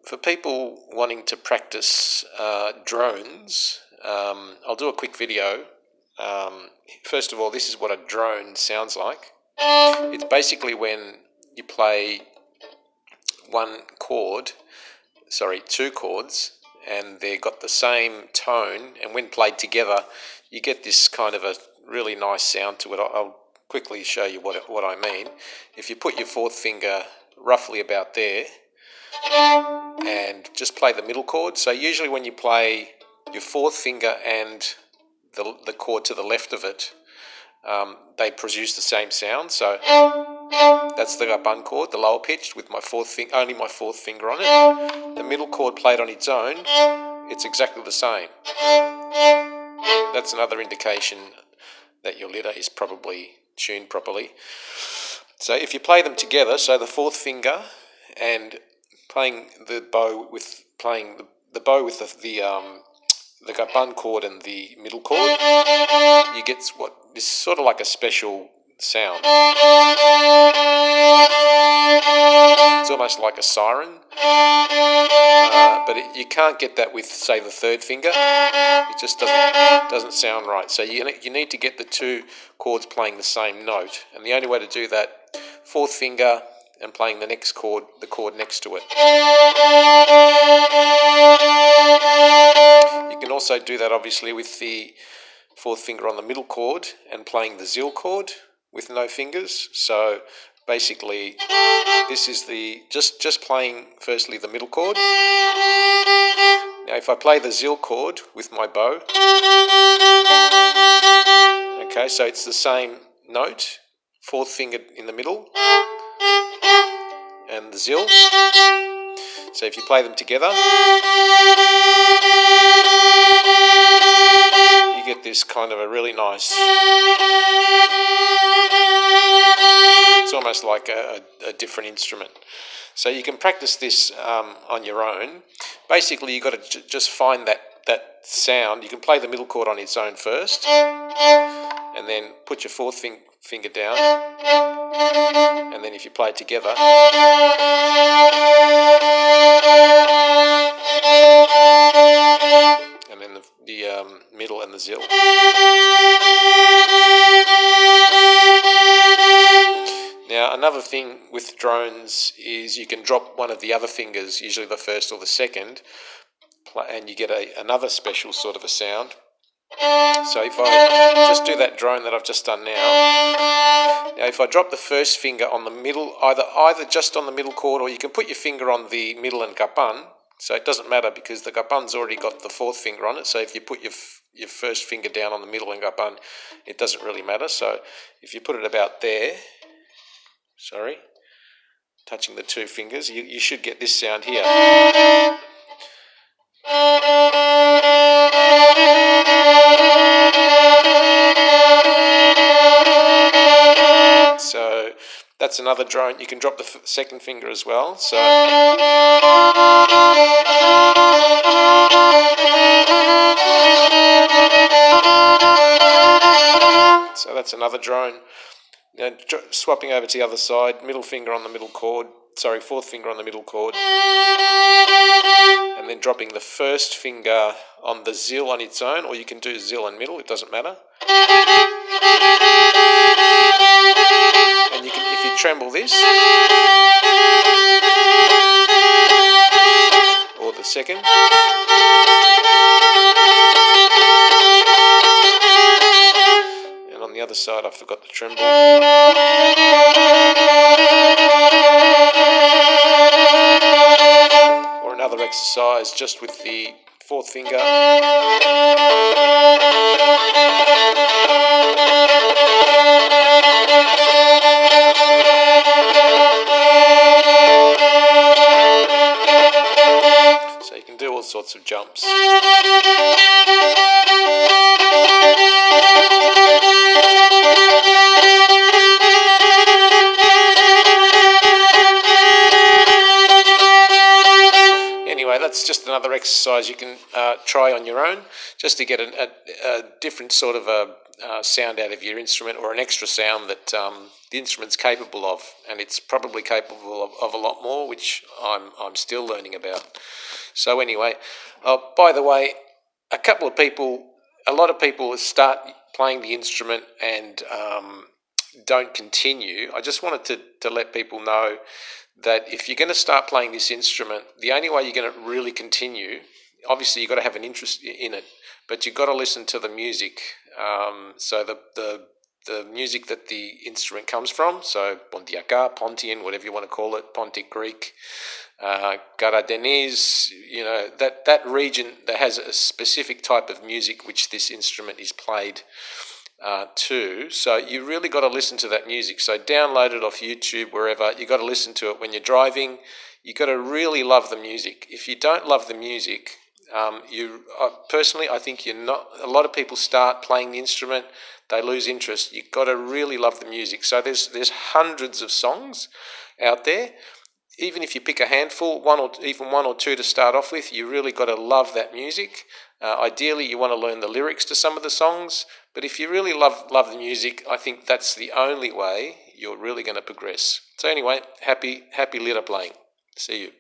For people wanting to practice drones, I'll do a quick video. First of all, this is what a drone sounds like. It's basically when you play two chords, and they've got the same tone, and when played together, you get this kind of a really nice sound to it. I'll quickly show you what I mean. If you put your fourth finger roughly about there, and just play the middle chord. So usually when you play your fourth finger and the chord to the left of it, they produce the same sound. So that's the bun chord, the lower pitched, with only my fourth finger on it. The middle chord played on its own, it's exactly the same. That's another indication that your lyra is probably tuned properly. So if you play them together, so the fourth finger and playing the bow with the bun chord and the middle chord, you get what is sort of like a special sound. It's almost like a siren, but you can't get that with, say, the third finger. It just doesn't sound right. So you need to get the two chords playing the same note, and the only way to do that, fourth finger and playing the chord next to it. You can also do that obviously with the fourth finger on the middle chord and playing the zil chord with no fingers. So basically this is just playing firstly the middle chord. Now if I play the zil chord with my bow, okay, so it's the same note, fourth finger in the middle and the zil. So if you play them together, you get this kind of a really nice, it's almost like a different instrument. So you can practice this on your own. Basically you've got to just find that sound. You can play the middle chord on its own first, and then put your fourth finger down, and then if you play it together, and then the middle and the zil. Now another thing with drones is you can drop one of the other fingers, usually the first or the second, and you get another special sort of a sound. So if I just do that drone that I've just done now if I drop the first finger on the middle, either just on the middle chord, or you can put your finger on the middle and gapan, so it doesn't matter because the gapan's already got the fourth finger on it. So if you put your first finger down on the middle and gapan, it doesn't really matter. So if you put it about there, touching the two fingers, you should get this sound here. So that's another drone. You can drop the second finger as well. So that's another drone. Now, swapping over to the other side, fourth finger on the middle chord, and then dropping the first finger on the zil on its own, or you can do zil and middle, it doesn't matter. And if you tremble this, or the second, and on the other side I forgot the tremble. Or another exercise just with the fourth finger. So you can do all sorts of jumps. Anyway, that's just another exercise you can try on your own, just to get a different sort of sound out of your instrument, or an extra sound that the instrument's capable of, and it's probably capable of a lot more, which I'm still learning about. So anyway, by the way, a lot of people start playing the instrument and don't continue. I just wanted to let people know that if you're going to start playing this instrument, the only way you're going to really continue, obviously you've got to have an interest in it, but you've got to listen to the music. So the music that the instrument comes from, so Pontiaca, Pontian, whatever you want to call it, Pontic Greek, Garadenese, that region that has a specific type of music which this instrument is played to. So you really got to listen to that music. So download it off YouTube, wherever. You got to listen to it when you're driving. You got to really love the music. If you don't love the music, personally, I think you're not. A lot of people start playing the instrument, they lose interest. You've got to really love the music. So there's hundreds of songs out there. Even if you pick a handful, one or two to start off with, you really got to love that music. Ideally, you want to learn the lyrics to some of the songs, but if you really love the music, I think that's the only way you're really going to progress. So anyway, happy Lyra playing. See you.